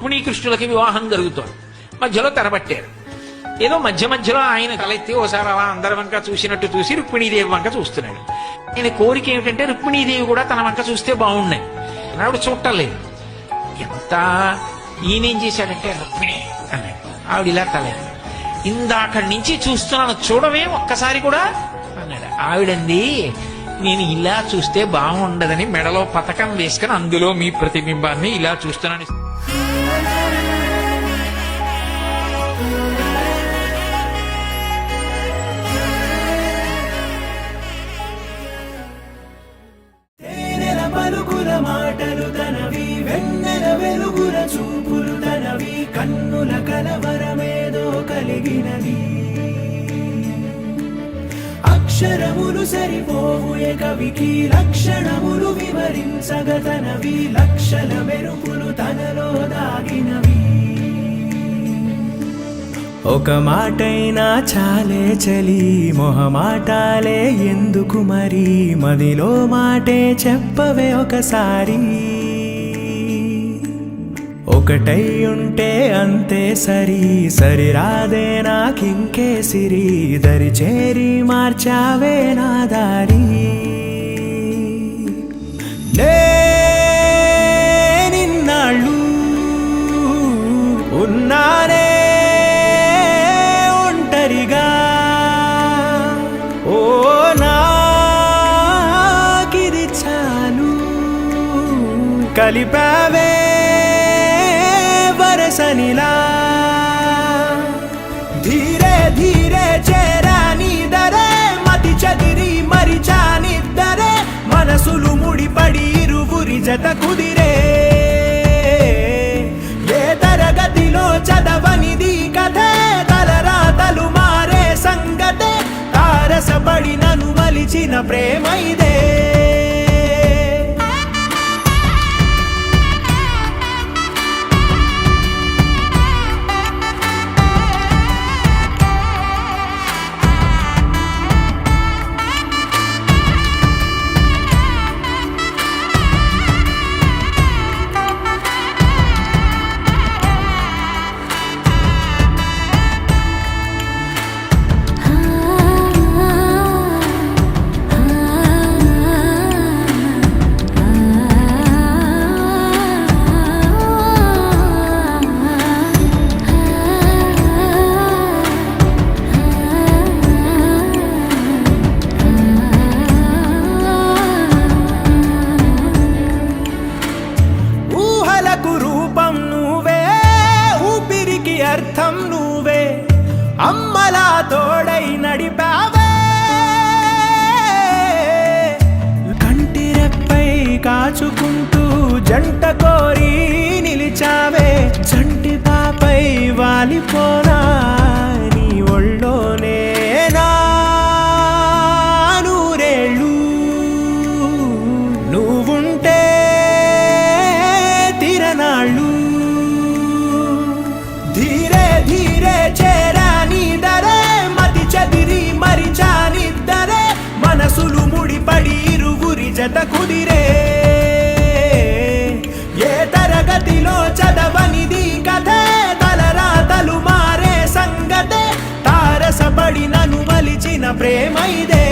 రుక్మిణీ కృష్ణులకి వివాహం జరుగుతోంది. మధ్యలో తెరబట్టారు. ఏదో మధ్యలో ఆయన తలెత్తి ఓసారి అలా అందరి వంక చూసినట్టు చూసి రుక్మిణీదేవి వంక చూస్తున్నాడు. ఆయన కోరిక ఏమిటంటే రుక్మిణీదేవి కూడా తన వంక చూస్తే బాగున్నాయి. ఆవిడ చూడలేదు. ఎంత ఈయనేం చేశాడంటే రుక్మిణి అన్నాడు. ఆవిడ ఇలా తలేదు. ఇందాకడి నుంచి చూస్తున్నాను, చూడవే ఒక్కసారి కూడా అన్నాడు. ఆవిడంది, నేను ఇలా చూస్తే బాగుండదని మెడలో పతకం వేసుకుని అందులో మీ ప్రతిబింబాన్ని ఇలా చూస్తున్నాను. మాటలు తనవి, వెన్నెల వెలుగుల చూపులు తనవి, కన్నుల కలవరమేదో కలిగినది. అక్షరములు సరిపోవు ఏ కవికి, లక్షణములు వివరించగతనవి, లక్షల మెరుపులు తనలో దాగినవి. ఒక మాటైనా చాలే చలి, మొహమాటాలే ఎందుకు మరి, మదిలో మాటే చెప్పవే ఒకసారి. ఒకటై ఉంటే అంతే సరి, సరిరాదే నాకింకే సిరి, దరి చేరి మార్చావే నా దారి. నిన్నాళ్ళు ఉన్నానే ఒంటరిగా, ఓ నాకిది చాలు, కలిపావే వరసనిలా. ధీరే ధీరే చేరాని దరే, మతి చదిరి మరిచానిద్దరే, మనసులు ముడిపడి ఇరువురి జత కుదిరే. ఏ తరగతిలో చదవనిది కథే, తలరాతలు మారే సంగతే, తారసపడి నన్ను మలిచిన ప్రేమ ఇదే. అర్థం నువ్వే, అమ్మలా తోడై నడిపావే, కంటి రెప్పై కాచుకుంటూ జంట కోరి నిలిచావే. చంటి పాపై వాలిపోనా నీ ఒళ్ళోనే నా నూరేళ్ళు, నువ్వుంటే తిరనాళ్ళు. ధీరే ధీరే చేరాని దరే, మతి చదిరి మరిచానిద్దరే, మనసులు ముడిపడి ఇరువురి జత కుదిరే. ఏ తరగతిలో చదవనిది కథే, తలరాతలు మారే సంగతే, తారసపడి నన్ను మలిచిన ప్రేమ ఇదే.